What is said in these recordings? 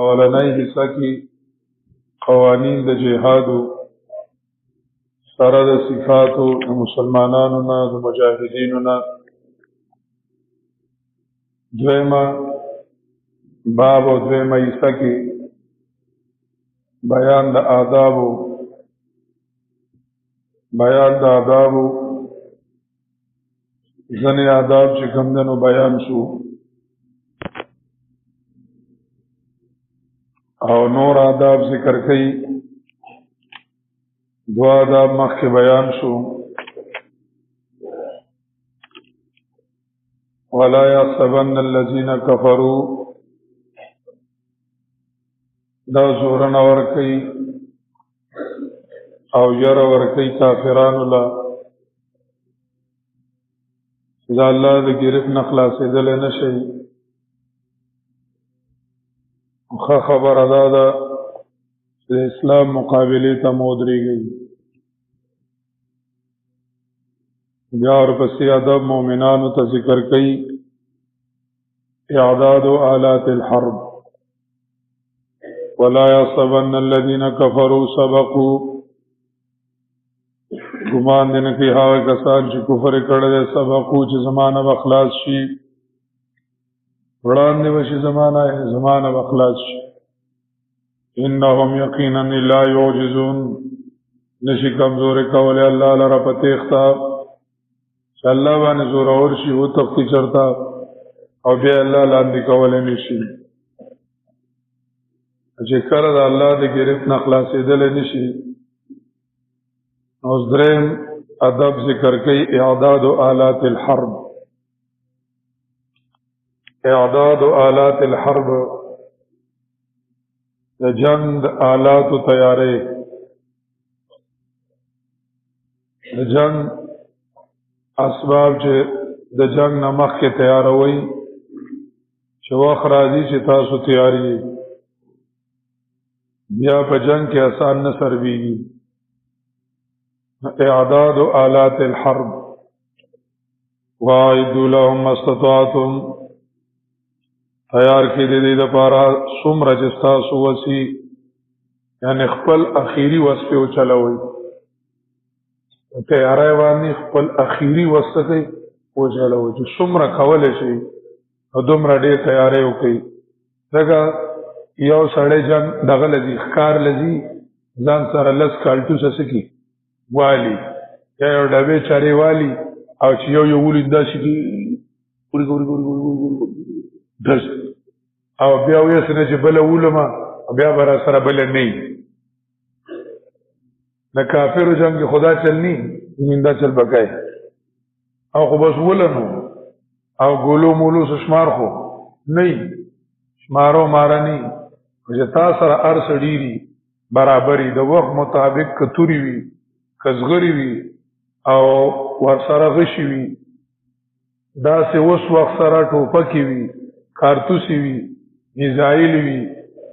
اولنۍ حصہ کې قوانین د جهادو سره د صفاتو د مسلمانانو نه د مجاهدینو نه دویمه باب او دویمه حصہ کې بیان د آدابو ځنې آداب چې کوم دنو بیان شو او نور آداب ذکر کئی دو آداب مخ کے بیان شو وَلَا يَحْسَبَنَّ الَّذِينَ كَفَرُوا دا زورن ورکی او یر ورکی کافرانو لا دا اللہ دا گرفت نخلاصی دل نشئی خبر ادا دا اسلام مقابلی تا مودری گئی بیا اور پسی ادب مومنانو تا ذکر کئی اعداد آلات الحرب ولا يحسبن الذين كفروا سبقوا گمان دین کی هاوی کسان چې کفر کړل سبقو چې زمانہ بخلاص شي وړاندې وشي زمانہ بخلاص شي انهم یقینا لا يعجزون نشي کمزور کول الله لرا پتیختا چې الله باندې زور اور شي او تختی چرتا او بیا الله لاندې کول نشي چې کړه د الله د گرفت نه خلاصېدل نشي اوس دریم ادب ذکر کوي اعداد آلات الحرب اعداد آلات الحرب د جنگ آلات تیارې د جنگ اسباب چې د جنگ نه مخکې تیاروي چې وخت راځي چې تاسو تیاری بیا په جنگ کې آسان نه سرويږي اعداد آلات الحرب واعدوا لهم ما استطعتم تیار کې دې د پارا څومره چې تاسو وسی یعنی خپل اخیری وسپه او چلوي تیارای باندې خپل اخیری وسته او چلوي چې څومره کول شي او دومره ډېر تیارې وکړي دغه یو سړی جنگ دغه لذي ښکار لذي ځان سره لس کالټو سسکی والی یا یو ډبې چارې والی او چې یو ولید داسې ګوري دس او بیا وې سره چې بل ولما بیا برا سره بل نه نه کافر جنگ خدا چلنی زنده چل بکای او خو بس ولنو او ګولو مولو شمار خو نه شمارو مارانی چې تاسو سره ارس ډیری برابرۍ د وخت مطابق کتوري وي کزغری وي او ور سره غشي وي دا سه اوس وخت سره ټوپکی وي کارتوسی وي میزایل وي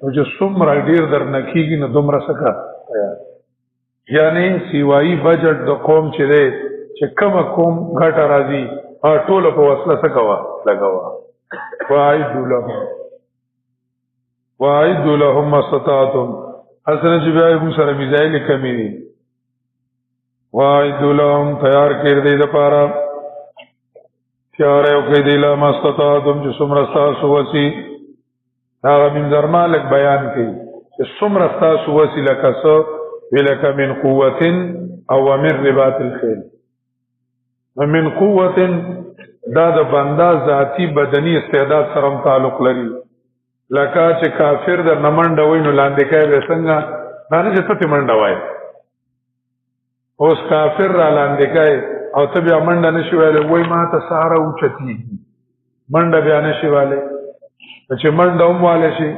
او چې څومره ډیر درنکیږي نو دومره سکه یعنی سیوایی بجټ د قوم چې دی چې کومه قوم غټه راځي ټوله په وسله سکوا لګوا واعدوا لهم ما استطعتم حسن چې بیا موږ سره میزایل کمی دي واعدوا لهم تیار کړ دې د پاره تیار یو کې دی لا ما استطعتم چې څومره تاسو وسی دا من درمالک بیان کوي چې څومره تاسو وسی لکه څو ولک من قوت او من رباط الخيل ومن قوت دا د بندا ذاتی بدنی استعداد سره تعلق لري لکه چې کافر د نمنډ وینو لاندې کوي څنګه نه چې ته منډه وای اوس کافر را لاندې کوي او ته بیا منډه نشي ویلې وای ما ته ساره اوچتی منډه بیا نشي والے چې منډه هم والے شي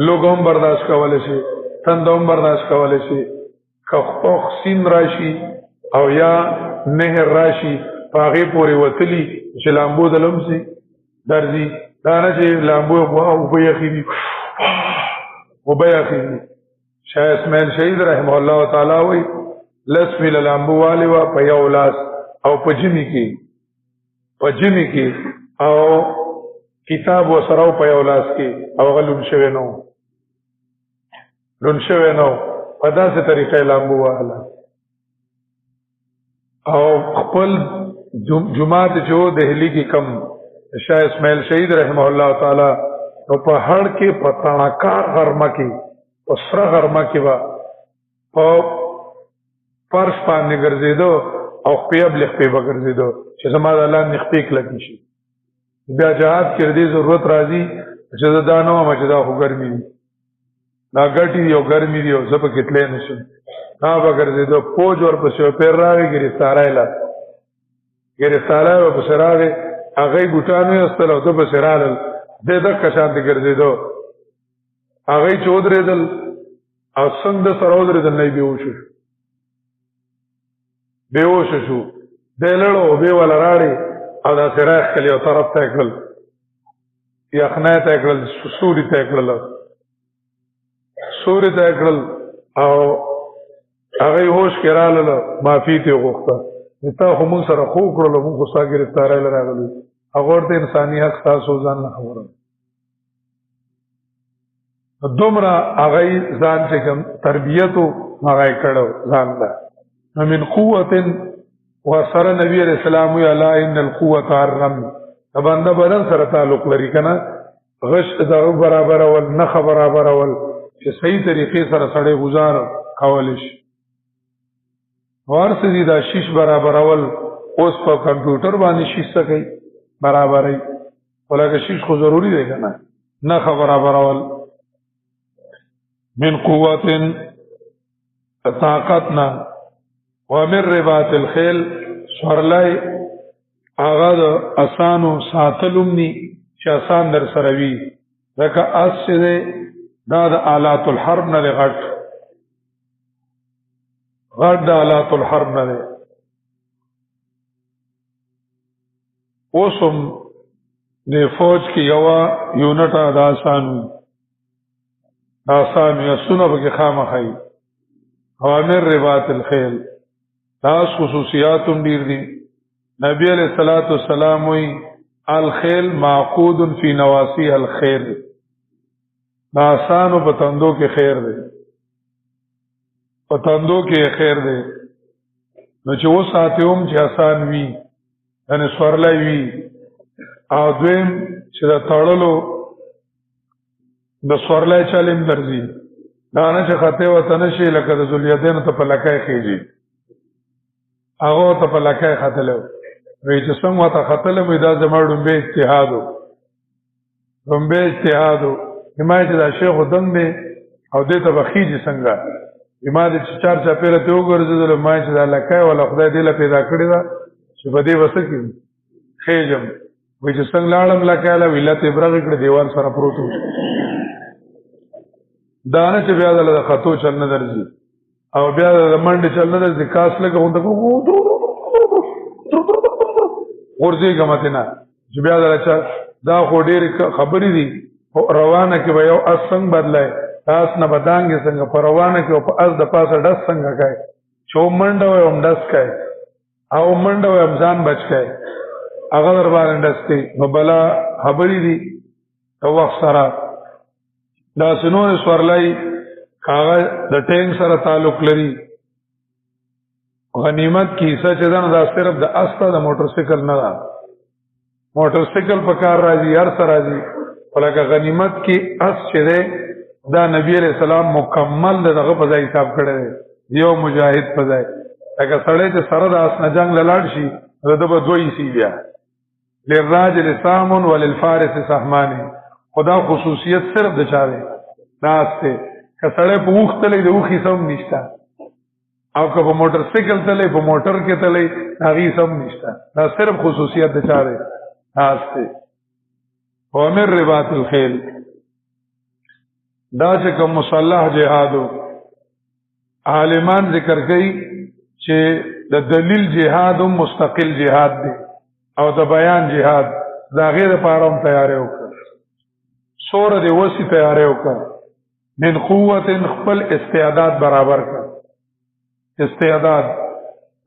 لوګم برداشت کولای شي تندوم برداشت کولای شي کخ سین راشي او یا نهر راشي پاغه پورې وتلی چې لامبو دلمسي درځي دا نه چې لامبو او په یخینی او په یخینی شاه اسماعیل شهید رحم الله تعالی وی لس میل لامبو والی وا په یو لاس او په جمی کې او کتاب وسره په یو لاس کې او غلون شوی نو لون شوی نو په داسې طریقې لامبو واهله او خپل جماعت جو دہلی کی کم شاہ اسماعیل شہید رحمہ اللہ تعالی نو په هړ کې په تڼاکار غرمه کې په سره غرمه کې با په فرش باندې ګرځېدو او خپې بل خپې به ګرځېدو چې زما د الله نخپې کلکی شي بیا جهاد کې دې ضرورت راځي چې دا نو مجدا خو ګرمي دا ګټي یو ګرمي دی او زپ کتلې نشم ها به ګرځېدو پوج ور پسې پیر راوي ګرفتارای لا ګرفتارای او بسراغه هغه ګټانو استل او د بسرال د کشان دي ګرځېدو هغه چودرېدل او څنګه سرودرېدل نه بیوش شو دلړو به ولا راړي او دا سراخ کلی او طرف ته کړل یخنه ته کړل سوري ته کړل سوري ته کړل او هغه هوش کړهاله معافي ته غوښته تا هم سره خو کړل موږ خو ساګر ستاره لراغلو هغه ورته انساني حق تاسو ځان نه خبره دومره هغه ځان چې کوم تربیته هغه کړو ځان لا من قوت وسره نبی علیہ السلام وی الا ان القوه الرم بنده بدن سره تعلق لري کنه غش دغه برابر ول نه برابر ول چې صحیح طریقې سره سړی گزار کول شي ورسې دي دا شیش برابر ول اوس په کمپیوټر باندې شیش کوي برابرای ولکه شیش خو ضروری دی کنه نه برابر ول من قوت طاقتنا ومن رباط الخيل سورلای آغا دا اسانو ساتلوم نی چه اسان در سروی لکه اس چه ده دا دا آلات الحرب نده غٹ دا آلات الحرب نده اوسم ده فوج کی یوا یونٹا دا آسانو یسونا بکی خام خی ومن رباط الخيل تاس خصوصیاتم ډیر دي نبی علیہ الصلوۃ والسلام وی الخيل معقود فی نواسی الخير دا آسانو پتندو کې خیر دی پتندو کې خیر دی نو چې و ساتيوم چې آسان وی ان سورلای وی او دویم چې دا تړلو د سورلای چالم درځي دا نه چې خطه وته نشي لکه د ذلیدین ته په لکای خېږي هغه ته په لکه خاتلو وی چې څنګه ته خاتلو مې دا زمړم به اجتهادو رومبه اجتهادو حمایت دا شیخ دنګ دی او دې ته بخیږي څنګه حمایت چې چار چا پیره ته وګرځیدل ما چې دا لکه ولا خدای دې له پیدا کړی دا چې په دې وسکې خېجم وی چې څنګه لاړم لکه له ولات ابراغ کړ دیوال سره پروت دانه چې بیا د خطو چل نه درځي او بیا د منډه چل نه درځي کاس لګه هونده ورځي ګمتنه چې بیا دا خو ډېر خبرې دي روانه کې به یو اسنګ بدلای تاس نه بدانګي څنګه پر روانه کې په از د پاسه ډس څنګه کوي چو منډه و هم ډس کوي او منډه و هم ځان بچ کوي هغه در باندې ډس کوي نو بلا خبرې دي او وخت سره دا سنون سورلای کاغذ د ټینګ سره تعلق لري غنیمت کی حصہ چې دا صرف د استه د موټر سایکل نه ده موټر سایکل په کار راځي هر سره راځي ولکه غنیمت کی اس چې ده دا نبی علیہ السلام مکمل دغه په ځای حساب کړی یو مجاهد په ځای لکه سړی چې سره د اس نه جنگ لاړ شي د به دوی سی بیا للراجل سام وللفارس سهمان خدا خصوصیت صرف د چاره ناسته که سړی په وخت تلې د وخي سم نشته او که په موټر سایکل تلې په موټر کې تلې هغه سم نشته دا صرف خصوصیت د چاره ناسته ومن رباط الخيل دا چې کوم مصالح جهادو عالمان ذکر کوي چې د دلیل جهاد مستقل جهاد دی او د بیان جهاد دا غیر پاره هم تیارې وکړه سور دی وسی تیارې وکړه من قوت خپل استعداد برابر کړ استعداد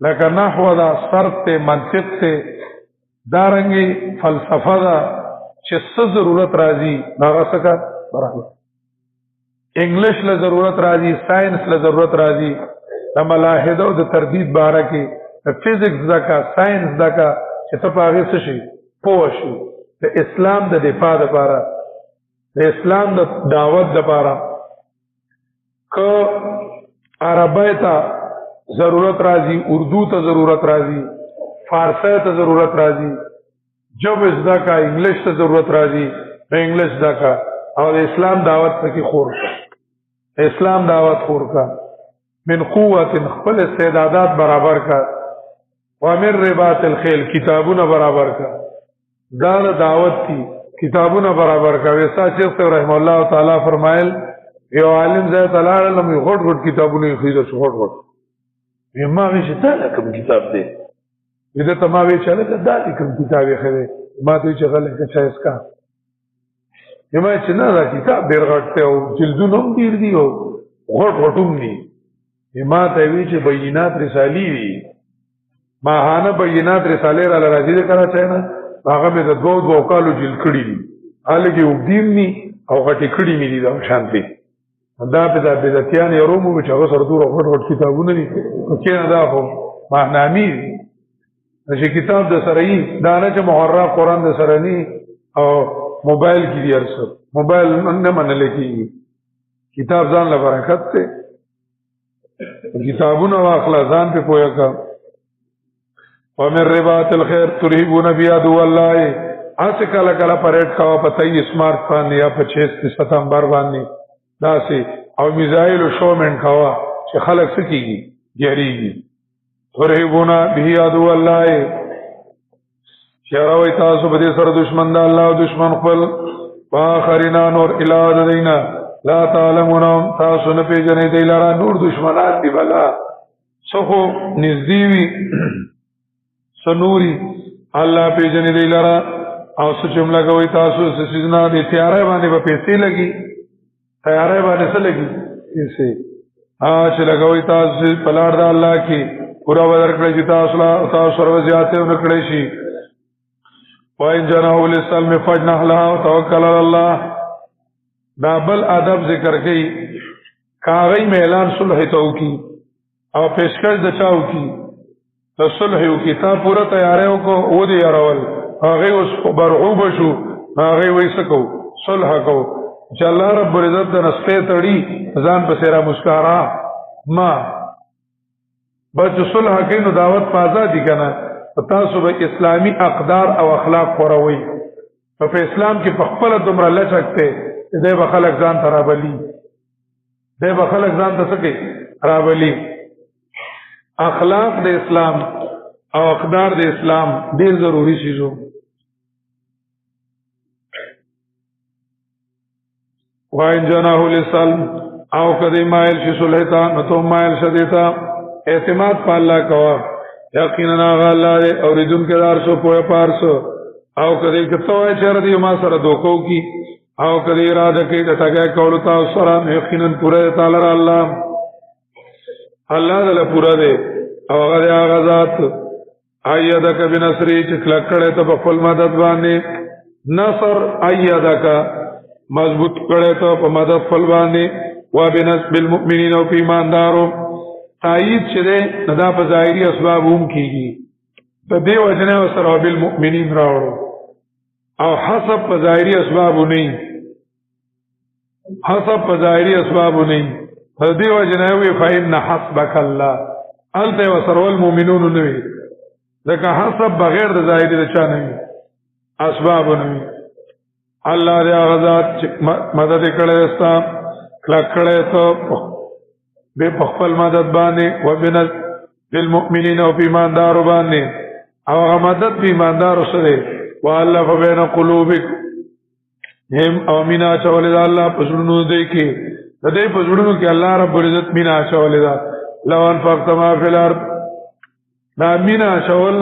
لکه نحو دا صرف ته منطق ته دارنګي فلسفه دا چې څه ضرورت راځي هغه څه برابر. انګلیش له ضرورت راځي، ساينس له ضرورت راځي، د ملاحده او د تردید باره کې د فزیکس دکا ساينس دکا چې ته په هغه څه شي پوه شي. د اسلام د دفاع لپاره، د اسلام د دعوت لپاره که عربی ته ضرورت راځي، اردو ته ضرورت راځي، فارسی ته ضرورت راځي، جب زده کا انګلیش ته ضرورت راځي، انګلیش زده کا او د اسلام دعوت پکې خور کا، اسلام دعوت خور کا، من قوت خپل استعدادات برابر کا، وامر رباط الخیل کتابونه برابر کا، دا دعوت کی کتابونه برابر کا. ویسا شیخ رحم الله تعالی فرمایل یو عالم ځای تعالی علم غټ غټ کتابونه خریدل شو غټ غټ ما وی چې تعالی کوم کتاب دی دې ته ما وی چې له دالي کوم کتاب یې خره ما ته چې غل کې چا اسکا یما چې نه دا کتاب ډیر غټ ته او جلدونه هم ډیر دي او غټ غټوم دي. ما ته وی چې بینات رسالی دي، ماهانه بینات رساله را راځي ده کرا چای نه هغه به د دوه کالو جلد کړی دي، حال کې وګدیم ني او غټي کړی مې دي دا شانتي. دا په د بدعتيان یرومو چې هغه سره دوه غټ غټ کتابونه دي کې نه دا خو معنامي چې کتاب د سره یې دا نه چې محرر قرآن د سره ني او موبایل کې دی ارسو موبایل نه منل کېږي. کتاب ځان له برکت ته کتابونه واخلا ځان په پوهه کا. ومن رباط الخير ترهبون بعدو الله اسه کله کله پریډ کاوه په 23 سمارټ باندې یا په 6 ستمبر باندې داسې او میزایل شومن کاوه چې خلک سکیږي جریږي. ترهبون بعدو الله شراوی تاسو په دې سره دشمن د الله او دشمن خپل واخرینا نور الاذ دینا لا تعلمون تاسو نه پیژنې دی لاره نور دشمنان دی بلا سخو نزدیوی سنوري الله پیژنې دی لاره او څه جمله کوي تاسو سيزنا دي تیارې باندې په پیسې لګي تیارې باندې څه لګي پیسې چې لګوي تاسو په لار د الله کې پورا ورکړی چې تاسو سره زیاته ورکړی شي. وَإِنْ جَنَحُوا لِلسَّلْمِ فَاجْنَحْ لَهَا وَتَوَكَّلْ عَلَى اللَّهِ. دا بل ادب ذکر کوي کاغی اعلان صلح تو کی او پیشکش د چاو کی د صلح او کتاب پورا تیاریو کو او دی راول هغه اوس برعوب شو هغه وېسکو صلح کو چې الله رب العزت د نسخه تړي ځان په سیرا مسکارا ما بچ صلح کینو دعوت پازا دي کنه تاسو به اسلامی اقدار او اخلاق خوروي په اسلام کې په خپل دومره لچکته دې به خلک ځان ترابلی دې به خلک ځان ته سکے رابلی. اخلاق د اسلام او اقدار د اسلام ډیر ضروری شیزو. وَإِنْ جَنَحُوا لِلسَّلْمِ او کدی مایل شي صلحتا نو تو مایل شدیتا اعتماد په الله کوا یقینا الله دې اوریدونکو دار سو په پارسو او کدی کتوای چر دې ما سره دوکو کی او کدی اراده کوي ته تاګه کول تاسو سره یقینا پوره تعالی الله الله دې پوره دې او هغه ذات ایدک بنصری چې کلکړه ته په خپل مدد باندې نصر ایدک مضبوط کړه ته په مدد خپل باندې و بنصب المؤمنین او ایماندارو تایید شته دا په ظاهري اسباب هم کیږي په دې وجنه سره بالمؤمنین راوړو او حسب په ظاهري اسباب نه حسب په ظاهري اسباب نه په دې وجنه وی فإن حسبک الله انت وسر المؤمنون نه ځکه حسب بغیر د ظاهري د چا نه اسباب نه الله دې غزاد مدد کړي استا کلکړه ته به خپل مدد باندې وبنز للمؤمنین او ایماندار باندې او مدد ایماندار سره والله بین قلوبکم هم او مینا چول الله پسړونو دې کې دې پسړونو کې الله رب العزت مینا چول دا لوان فقما فی الارض دا مینا چول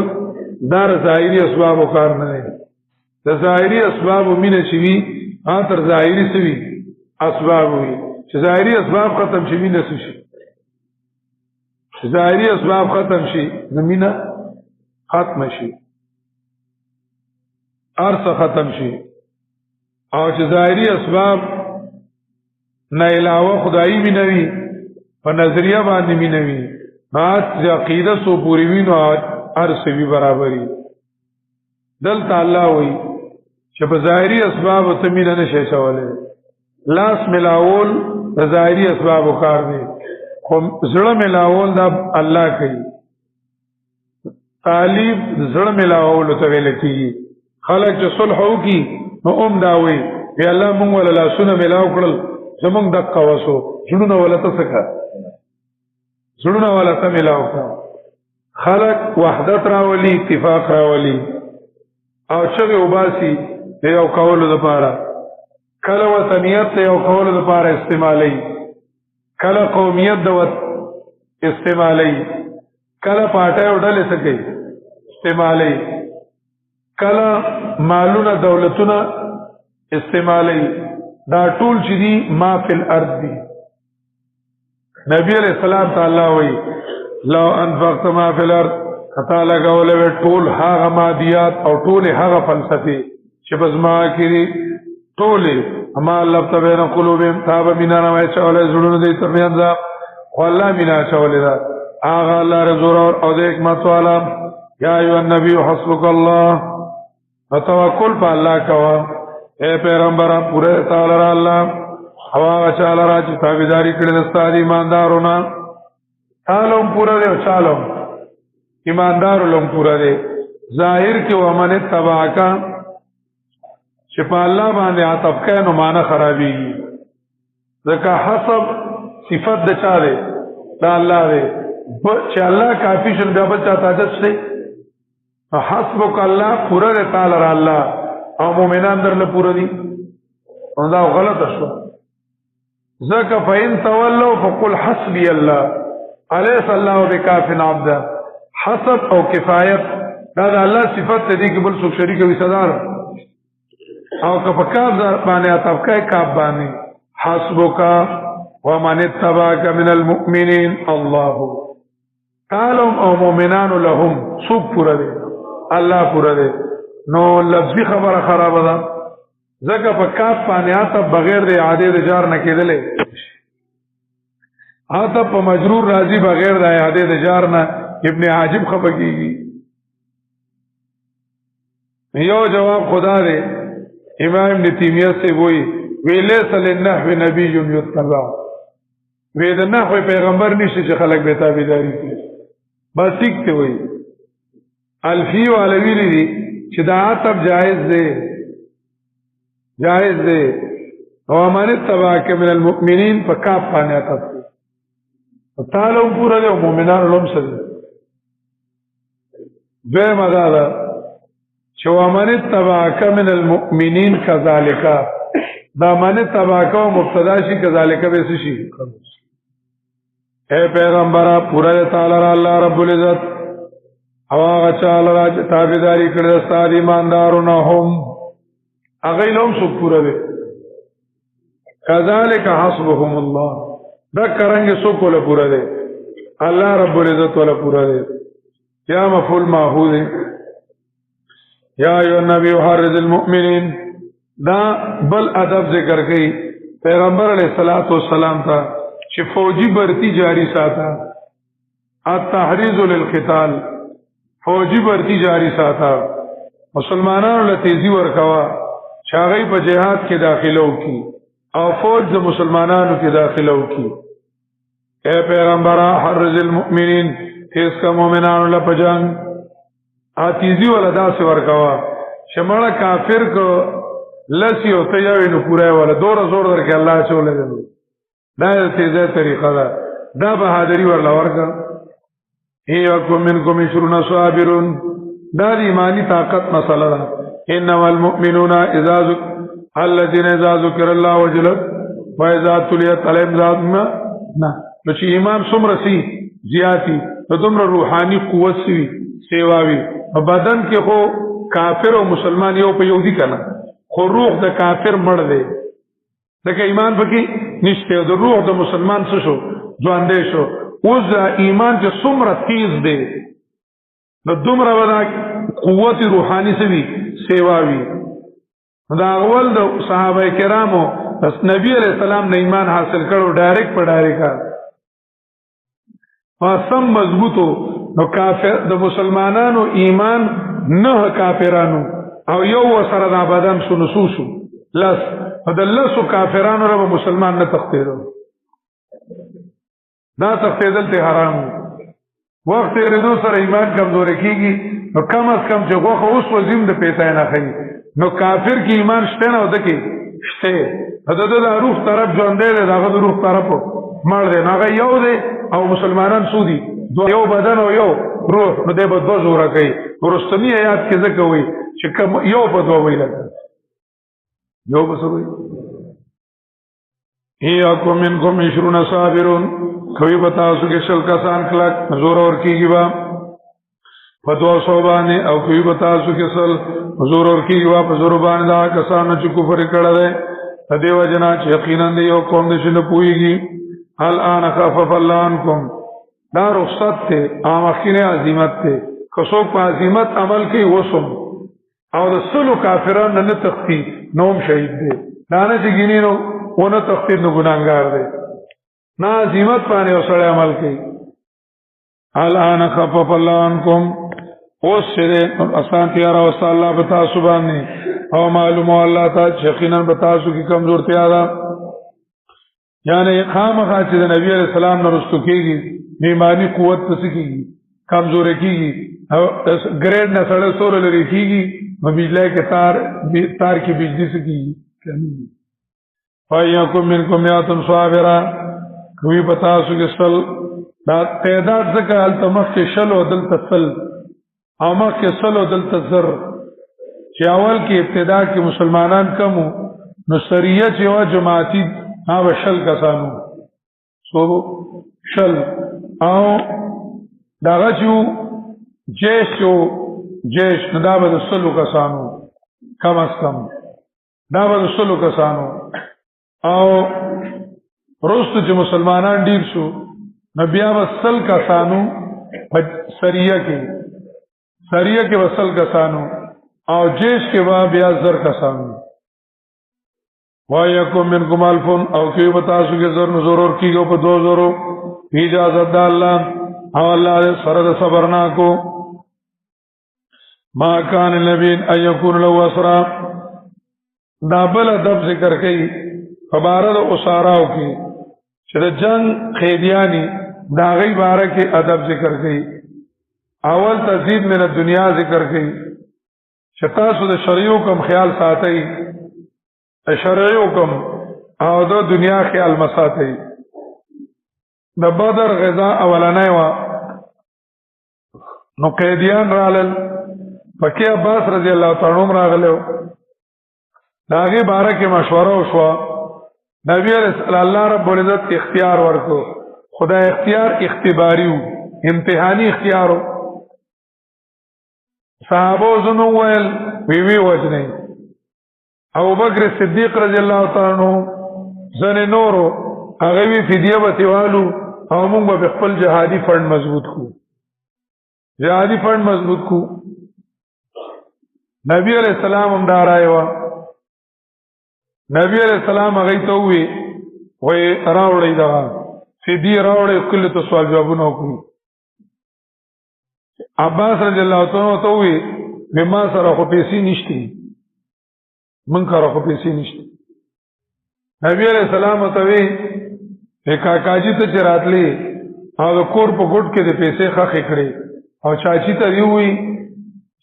دار ظاهری اسباب کار نه دي د ظاهری اسباب مینا چوي تر ظاهری سوي اسباب وي چې ظاهری اسباب ختم شي مینا شي ظاهری اسباب ختم شي زمينه ختم شي ارث ختم شي او چې ظاهري اسباب نه علاوه خدایي مینوي په نظریه باندې مینوي مات عقیده سو پوری وینو هر څه وی برابرۍ دلته الله وایي چې په ظاهري اسباب ته مینه نشي چولای لاس ملاول د ظاهري اسباب کار دی خو زړه ملاول دا الله کوي طالب زړه ملاول ته ویل کیږي خلک چې صلح وکي نو دا وایي یا الله مونږ ولا لاسونه ملاو کړل زمونږ دقه وسو زړونه ولا تسکا زړونه ولا ته ملاو کړ خلق وحدت راولي اتفاق راولي او چې وباسي یو کولو لپاره کله وطنیت یو کولو لپاره استعمالي کله قومیت دوت استعمالي کله پاټه وډلې سکی استعمالي کله مالونه دولتونه استعمالي دا ټول چې دي ما فی الارض دي نبی علیہ السلام تعالی وی لو انفقت ما فی الارض کتا لګولې ټول هغه مادیات او ټول هغه فلسفه چې بزما کړي ټول اما الله تبارک قلوبهم تاب مینا نه چولې زړونو دې ترمنځ والله مینا چولې دا هغه الله رزور او د حکمت والا یا ایو النبی حسبک الله توکل په الله کوا اے پیغمبر پورے تعالی الله هوا چاله را چې تابعداري کړې د ستاسو ایماندارونو تعالم پورا دی چالم ایماندار لوم پورا دی ظاهر کې ومن تباکا چې په الله باندې عطف کین نو معنا خرابېږي ځکه حسب صفت د چا دی دا الله دی چې الله کافی شون بیا بل چا تاجت شي حسبک الله پورا دی تعالی را الله او مؤمنان درله پورا دي دا غلط شو ځکه فین تولوا فقل حسبي الله الیس الله بکاف عبدا حسب او کفایت دا د الله صفت دي کې بل څوک شریک وي صدر او کفکاب باندې اتفکای کاب باندې حسبک ومن اتبعك من المؤمنين الله تعالم او مؤمنان لهم سوق پورا دي الله پورا دي نو لفظي خبره خراب ده ځکه په کاف باندې آتا بغیر د اعاده د جار نه کېدلې آتا په مجرور راضي بغیر د اعاده د جار نه ابن حاجب خپګيږي یو جواب خدا دې امام ابن تیمیہ سے وہی ویلیس للنحو نبی یتبع وی د نحو پیغمبر نشي چې خلک به تابعداري کوي بس ټیک ته وایي الفی علوی دي چې دا عطف جائز دی جائز دی او من تبعک من المؤمنین فکاف باندې عطف تعالی پورا له مؤمنانو لوم سره دوی مداله چې ومن تبعک من المؤمنین کذالک دا من تبعک او مبتدا شي کذالک به شي اے پیغمبر پورا تعالی الله رب العزت او هغه چاله راځ تابعداري کړل ستاسو ایماندارونو هم هغه لوم سو پورا دي کذالک حسبهم الله دا کرانګه سو کوله پورا دي الله رب العزت ولا پورا دي یا مفعول ماحوذ یا ایو نبی حرز المؤمنین دا بل ادب ذکر کړي پیغمبر علیہ الصلوۃ والسلام ته چې فوجي برتی جاری ساته التحریض للقتال فوجی برتی جاری ساته مسلمانانو له تیزی ورکوا شاغی په جهاد کې داخلو کی او فوج د مسلمانانو کې داخلو کی اے پیغمبر حرز المؤمنین تیز کا مومنانو له پجنګ تیزی ولا داس ورکوا شمړه کافر کو لسی او تیاوی نو پورا ولا دور زور درکې الله چولې دی دا تیزه طریقه دا بہادری ورلا ورکا ایوکم منکم 20 صابرون دا دی ایمانی طاقت مسئلہ دا انما المؤمنون الذين اذا ذکر الله وجلت واذا تليت عليهم ذاتنا نو چې ایمان څومره سي زیاتی نو دومره روحاني قوت سي سیواوي بدن کې خو کافر او مسلمان یو په یو دي کنه خو روح د کافر مړ دی دغه ایمان پکې نشته او د روح د مسلمان څه شو ځوان دی شو اوس ایمان چې څومره تیز دی نو دومره ودا قوت روحاني سوي سیواوي دا اول د صحابه کرامو بس نبی علیہ السلام نه ایمان حاصل کړو ډایرکټ په ډایرکټ سم مضبوطو نو کافر د مسلمانانو ایمان نه کافرانو او یو سره د بدن شو نصوصو لس د لسو کافرانو رب مسلمان نه تختیدو دا تختیدل ته حرام وخت ردو سره ایمان کمزور کیږي نو کم از کم چې غوخه اوس وزیم د پیتای نه خي نو کافر کی ایمان شته نه ودکی شته د روح طرف ژوندې ده دغه روح طرف مړ دی هغه یو دی او مسلمانان سودي یو بدن او یو روح نو دی به دو زوره کوي ورستنی آیات کې ځکه وایي چې کوم یو په دوه وی لګا یو بس وایي هیاکم منکم 20 صابرون کوي بتا اوس کې شل کسان کلک زور اور کیږي با په دوه صوبانه او کوي بتا اوس کې سل زور اور کیږي با په زور باندې دا کسان چې کفر کړه ده دیو جنا چې یقینا دی یو قوم دې شنه پويږي هل ان خفف الله عنكم دا رخصت ته امخینه عظمت ته کڅو په عظمت عمل کوي وسم او د سلو کافرانو نه تختی نوم شهید دی دا نه چې ګینینو ونه تختی نو ګناګار دی نه عظمت باندې وسړی عمل کوي هل ان خفف الله عنكم اوس سره آسان تیار او الله بتا سبحانه او معلوم الله تعالی یقینا بتا سو کی کمزورتیا ده یعنی خامخا چې د نبی علیہ السلام نه رستو کېږي ایمانی قوت څه کېږي کمزوري کېږي او ګریډ نه سره سور لري کېږي نو بجلی کې تار کې بجلی څه کېږي فایاکم منکم یاتن صابرا کوي پتا سو کې سل دا تعداد ځکه التمخ کې شل او دل تسل او مخ کې سل او دل تزر چې اول کې ابتدا کې مسلمانان کمو نو سریه چې وا جماعتي ها شل کسانو سو شل او داغه چې جیش دا به سلو کسانو کم از کم دا به سلو کسانو او روستو چې مسلمانان ډیر شو نو بیا به سل کسانو سریه کې وصل کسانو او جیش کې با بیا زر کسانو وایکم منکم الفون او کی بتاسو کې زر نزور اور کیږي په 2000 اجازه د الله او الله سره د صبرنا کو ما کان النبی ان یکون له اسرا دا بل ادب ذکر کوي خبره د اساراو کې چې د جنگ قیدیانی دا غي باره کې ادب ذکر کوي اول تزيد من الدنيا ذکر کوي چې تاسو د شریعو کوم خیال ساتئ شریعو کوم او د دنیا خیال مساتئ د بدر غزا اولنۍ وا نو قیدیان رالل پکې عباس رضی الله تعالی عنہ راغلو داغه باره کې مشوره وشو نبی رسول الله رب العزت اختیار ورکو خدای اختیار اختباریو امتحانی اختیارو صحابو زنو ویل وی وجنی ابو بکر صدیق رضی الله تعالی عنہ زن نورو هغه وی فدیه وتیوالو او موږ به خپل جهادي فند مضبوط کو نبی علیہ السلام هم دار آیوا نبی علیہ السلام هغه ته وی راوړی دا فدیه راوړی کله ته سوال جوابونه وکړي عباس رضی الله تعالی عنہ ته وی ما سره خو پیسې نشته من کار خو پیسې نشته نبی علیہ السلام ته وی کاکاجی ته چراتلی او کور په ګډ کې د پیسې خخې کړې او چاچی ته وی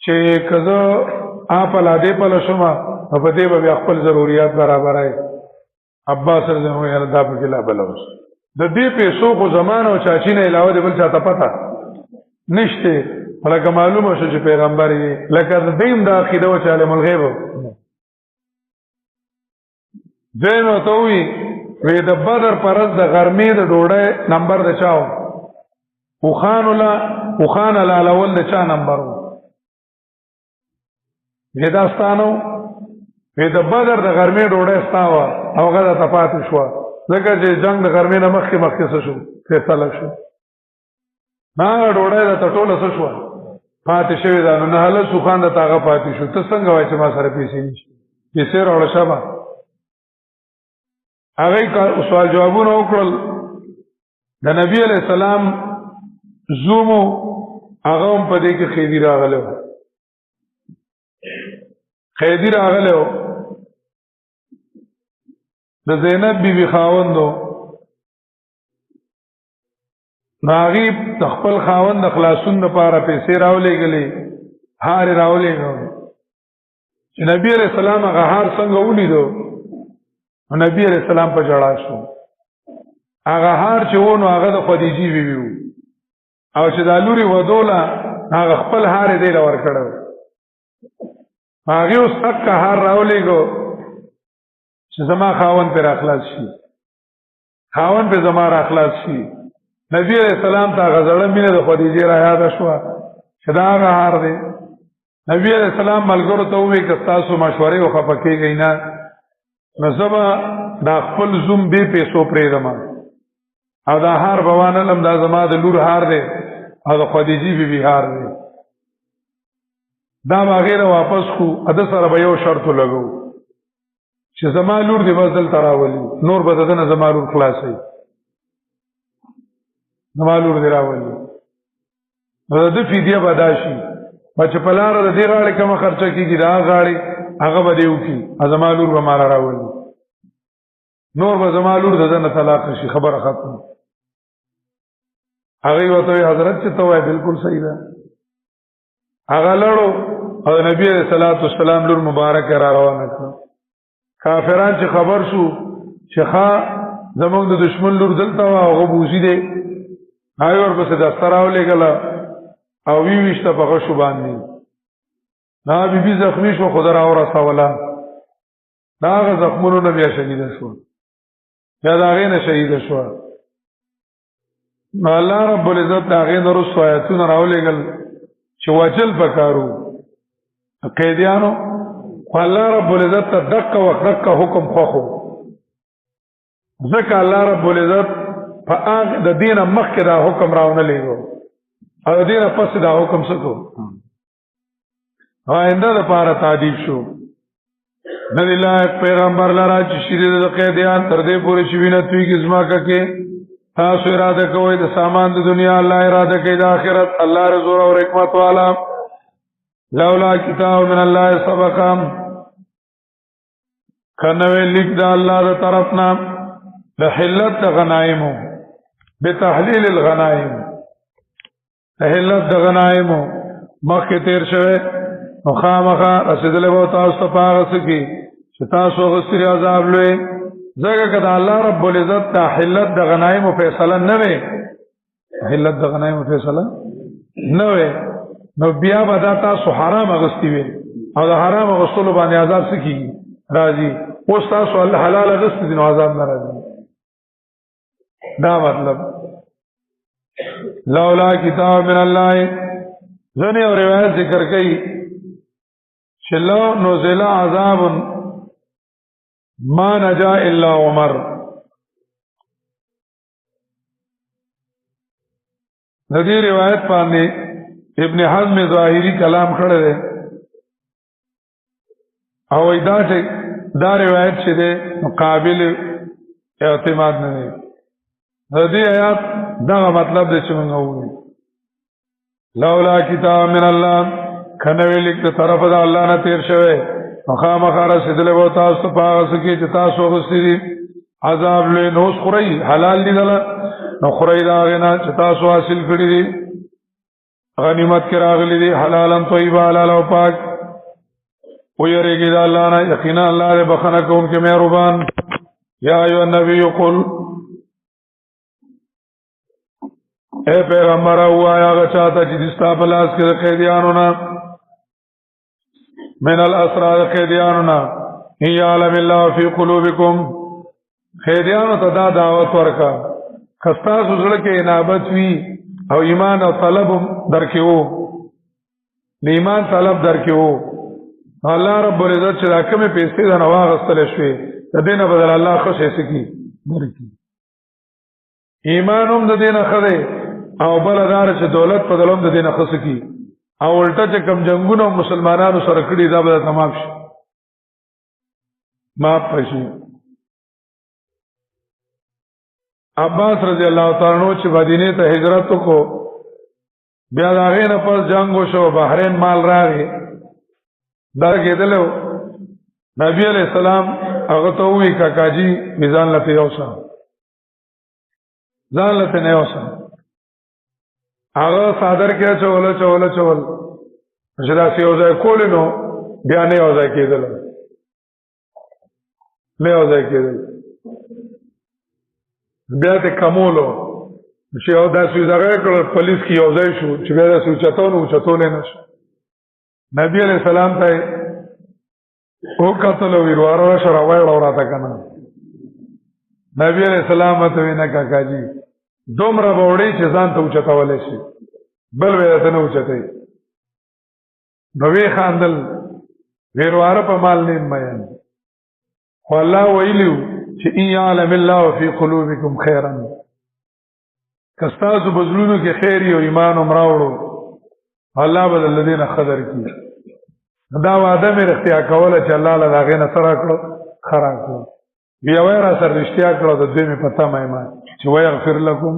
چې کزه اپ لا دې په لشما په دې به خپل ضرورت برابرای عباس رضی الله عنه دا په لا بلوس د دې پیسو خو زمانه او چاچی نه علاوه د بل چاته پتا نشته لکه معلومه شو چې پیغمبر یې لکه د دین د عقیده او عالم الغیب دینو ته وی د بدر پرز د غرمې د ډوډۍ نمبر د چاو وخان لا الاول د چا نمبر داستانو د بدر د غرمې ډوډۍ ستاوه او غدا ته پاتې شو ځکه چې جنگ د غرمې نه مخکې شو فیصله شو ما ډوډۍ د ټوله شو پاتې شوی دا نو نه له سوخان د تاغه پاتې شو ته څنګه وای چې ما سره پیسې نشته پیسې راوړه شابه هغه سوال جوابونه وکړل د نبی علیہ السلام زومو هغه هم په دې کې خیدی راغلو خیدی راغلو د زینب بیبي خاوندو ناغیب د خپل خاوند د خلاصون لپاره پیسې راولېږلې هار راولېږو چې نبی علیہ السلام هغه هار څنګه ولیدو نبی علیہ السلام په جړا شو هغه هار چې وونو هغه د خدیجې بیبي وو او چې د لوري ودوله هغه خپل هار دې لور کړو هغه اوس تک هار راولېږو چې زما خاوند پر اخلاص شي خاوند په زما اخلاص شي نبی علیہ السلام ته غزړه مینه د خدیجې را یاد شو چې دا هغه هار دی نبی علیہ السلام ملګرو ته وویل چې تاسو مشورې او خپکیږئ نه نظم دا خپل زوم به پیسو پرېدم او دا هار بوانه لم دا زما د لور هار دی او د خدیجې بیبي هار دی دا باغیره واپس کو اده سره به یو شرط لګو چې زما لور دی بدل تراولي نور بددنه زما لور خلاصي زما لور دی راولي نو د فدیه بداشي بچ په لار د دې غاړي کوم خرچه کیږي دا غاړي هغه به دیو کی زما لور به مال راولي نور به زما لور دنه طلاق شي خبره ختم هغه وته حضرت چې توای بالکل صحیح ده هغه لړو او نبی علیہ الصلوۃ والسلام لور مبارک را روانه کړ کافران چې خبر شو چې ښا زموږ د دشمن لور دلته او غبوزی دی هاي ور پسې دستراو لګلا او ویشته په غشو باندې نا بیبي زخمی شو خدا را اور سوالا دا زخمونو نه بیا شهید شو یا دا غي نه شهید شو نو الله رب العزت دا غي نور سوایتونه راولېګل چې وجل پکارو قیدیانو الله رب العزت دک وقت حکم خوخو ځکه الله رب العزت په هغه د دینه مخکې دا حکم راونه لګو او دینه پس دا حکم سکو آینده د پاره تعدیب شو نبی لایق پیغمبر لرا چې شریعت د قیدیان تر دې پورې چې وینه توی کې زماکه کې تاسو اراده کوئ د سامان د دنیا الله اراده کوي د آخرت الله رزق او حکمت والا لولا کتاب من الله سبقم کنوې لیک د الله د طرفنا لحلت غنائم بتحلیل الغنائم لحلت غنائم مخکې تیر شوه مخامخه رسیدلې وو تاسو ته پاغس کی چې تاسو غسری عذاب لوي ځکه کدا الله رب العزت ته حلت د غنائم فیصله نه وي حلت د غنائم فیصله نه وي نو بیا به دا تاسو حرام غستی وي او د حرام غسل باندې عذاب سکی راځي اوس تاسو الله حلال غستی دي نو عذاب نه راځي دا مطلب لولا کتاب من الله ځنه او روایت ذکر کړي چې لو نزل عذاب ما نجا الا عمر ندی روایت باندې ابن حزم ظاهری کلام کړی دی او دا روایت چې دی قابل اعتماد نه دی ندی آیات دا مطلب دی چې موږ وایو لولا کتاب من الله کنوی لیک د طرف د الله نه تیر شوی مخامخ رسیدلې وو تاسو په هغه کې چې تاسو غوښتي عذاب له نو خوري حلال دي نو خوري دا غنا چې تاسو حاصل کړی دي غنیمت کې راغلي دي حلالن طیبه حلال او پاک ويرګي د الله نه یقینا الله دې بخنه کوونکی مهربان یا ایو النبی قل اے پیغمبر وایا غچاته چې دستا بلاس کې قیدیانو نه من الاسرار قیدیانونا ان یعلم الله فی قلوبکم قیدیانو ته دا دعوت ورکا کستا سوزړه کې انابت وی او ایمان او طلب درکېو ایمان طلب درکېو الله رب العزت چې راکمه پیسې د نواغستل شوي د دینه بدل الله خوشې سکی درکې ایمان هم د دینه خره او بلدار چې دولت په دلوم د دینه خسکی او ولټه چې کم جنگونو مسلمانانو سره کړي دا به تمام شي معاف پشي. عباس رضی اللہ تعالی عنہ چې مدینه ته هجرت وکړو بیا دا غي نه پس جنگ وشو بحرین مال راغی دا کېدلو نبی علیہ السلام هغه ته وی کاکاجی میزان لته یوسا ځان لته نه یوسا هغه صادر کې چول چې دا سیوځه کول نو بیا نه یوځه کېدل بیا ته کمولو چې او دا سوزغه کړ پولیس کې یوځای شو چې بیا دا سوچتون نه شو نبی علیہ السلام ته او کتلو ویروارو شراوای وراته کنه نبی علیہ السلام ته وینا کاکاجی دومره بوړی چې ځان ته اوچتاولې شي بل وې ته نه اوچتای نو وی خاندل ویرواره په مال نه مېن خو الله ویلو چې ان يعلم الله في قلوبكم خيرا کستاسو بزلونو کې خیر او ایمان امراوړو الله بدل الذين خضر کی دا وعده مې رښتیا کوله چې الله له هغه نه سره کړو خرا کړو بیا وایره سره رښتیا کړو د دې مې پتا مې ما چې ويغفر لكم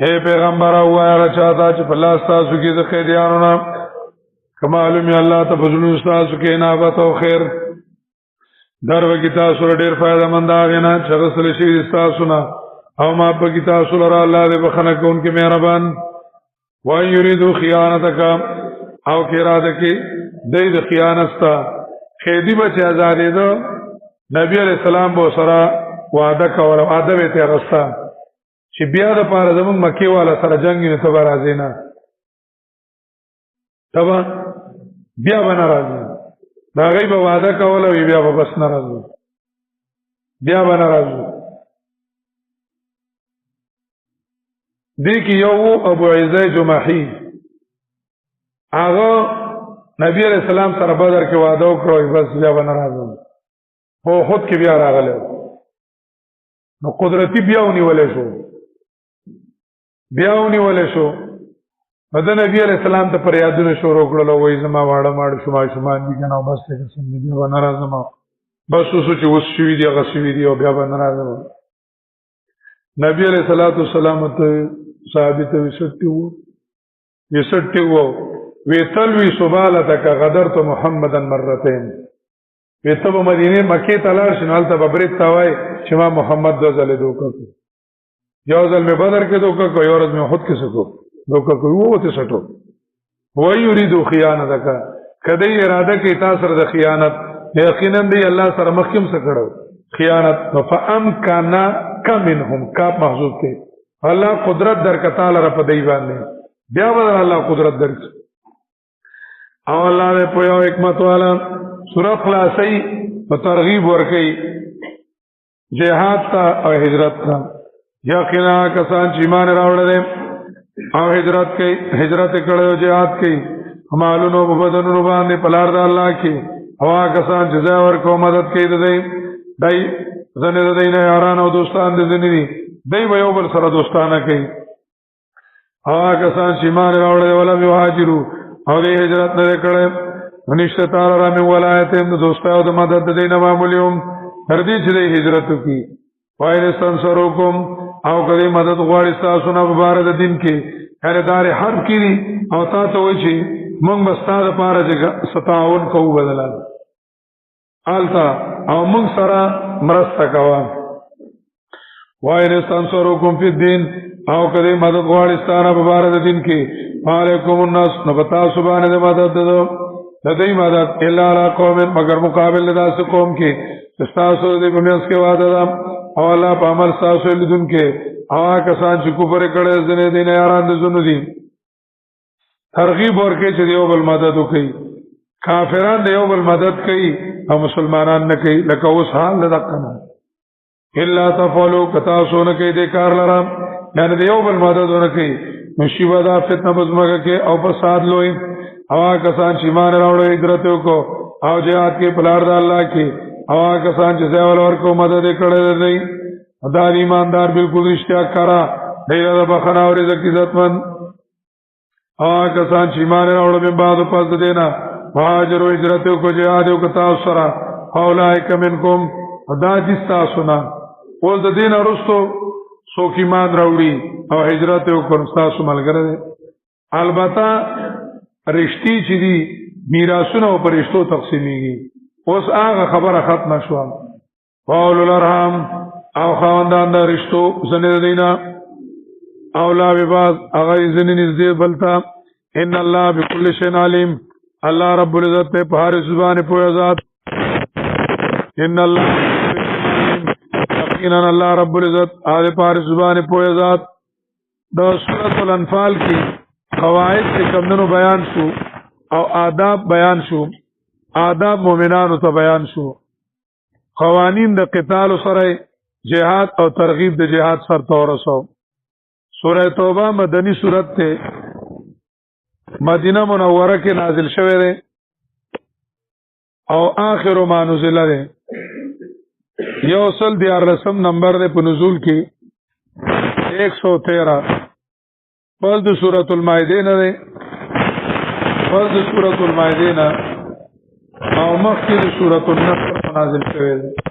اے پیغمبر او وایره چاته چې په الله تاسو کې د خیرانو نه کمالم الله ته بزلونو تاسو کې نعمت او خیر درو کی تاسو ډیر فائدہ مند اغینا چې رسول شي تاسو نه او ما په کی تاسو لره الله دې بخنه کوونکې مهربان وای یریدو خیانتک او کراده کې د خیانت تا خېدی بچ آزادې دو نبی علیہ السلام بو سره وعده کول وعده به ته رستا چې بیا د پاره زمون مکی والا سره جنگ نه تبر ازینا تبا بیا بنا راځي دا غیب وعده کول او بیا به بس ناراضي بیا به ناراضي دې کې یو ابو عزیز جمحی هغه نبی علیہ السلام سره بدر کې وعده وکړو بس بیا به ناراضي هو خود کې بیا راغله نو قدرتی بیا ونیولې شو مدن نبی علیہ السلام ته پر یادونه شروع کړل وای زما واړه ماړ شومان دي کنه بس ته سم دي و ناراضه ما بس اوس چې وس شوی دی غسوی دی او بیا به ناراضه نبی علیہ الصلوۃ والسلام ته صحابه ته وسټیو ویتلوی سبالتک غدرت محمدن مرتين ویته په مدینه مکه تلار شنال ته ببرت توای چې ما محمد د زله دوکه یو ځل می بدر کې دوکه کو یو ورځ می خود کې سکو دوکه کو وو ته سټو وای یریدو خیانتک کدی اراده کې تاسو د خیانت یقینا دی الله سره مخکم سکړو خیانت فامکنا کمنهم کا محذوب کې الله قدرت درکتا لره په دی باندې بیا بدل الله قدرت درک او الله په یو حکمت والا سورۃ خلاصي په ترغیب ورکي جهاد ته او هجرت ته یقینا کسان چې ایمان راوړل او هجرت کړو جهاد کوي همالونو بدنونو باندې پلار د الله کې هوا کسان چې ځای ورکو مدد کوي دای زنه د دینه یاران او دوستان دي ځنی دی یو بل سره دوستانه کوي هوا کسان چې ایمان راوړل ولا مهاجرو او دې هجرت نه کړي ونشته تعالی را می ولایت هم دوستانو د مدد دینه معمولیوم هر دې چې هجرت کوي وایره سنسروکم او کدی مدد غواړي تاسو نه مبارک دین کې هر دار حرب کړي او تاسو وایي چې موږ مستاد لپاره چې 57 کوو بدلال آلتا او موږ سره مرسته کوو وایره سنسروکم په دین او کدی مدد غواړي تاسو مبارک دین کې علیکم الناس نبتا سبحانه دې مدد دې مدد الا علی قوم مگر مقابل داس قوم کې تاسو دې په میاس کې وعده او الله په عمل تاسو لیدون کې هوا کسان چې کوپر کړه ځنه دین یاران د زونو دي ترغیب ورکې چې یو بل مدد وکړي کافران یو بل مدد کوي او مسلمانان نه کوي لکه اوس حال لدقنه الا تفعلوا کتاسو نه کوي د کار لرم یعنی یو بل مدد نه کوي مصیبت فتنه بزمګه کې او فساد لوی هوا کسان چې ایمان راوړل هجرت وکړو او جهاد کې پلار د الله کې هوا کسان چې ځای ورکو مدد کړي دی دا ایماندار بالکل رښتیا کارا ډیر د بخنه او رزق عزتمن هوا کسان چې ایمان راوړل به بعد پس دینا مهاجر و هجرت کو جهاد او کتا سرا اولئک منکم دا دستا سنا ول د دین ارستو څوک ایمان راوړي او هجرت او کوم تاسو ملګری البته رشتي چې دي میراثونه او پرشتو تقسیمیږي اوس هغه خبره ختمه شو قول الارحام او خواندان د رشتو زنه دینا اولا بباز هغه زنه نږدې بلتا ان الله بكل شيء عليم الله رب العزت په هر زبان په ذات ان الله یقینا الله رب العزت هغه په هر زبان په ذات د سورۃ الانفال کې قواعد چې کمنو بیان شو او آداب بیان شو آداب مومنانو ته بیان شو قوانین د قتال سره جهاد او ترغیب د جهاد سره تورسو سورہ توبه مدنی سورت ته مدینه منوره کې نازل شوه ده او آخر ما نزل ده یو سل دیار رسم نمبر ده په نزول کې 113 پس د سورۃ المائده نه ده پس د سورۃ المائده نه او مخکې د سورۃ النصر نازل شوه ده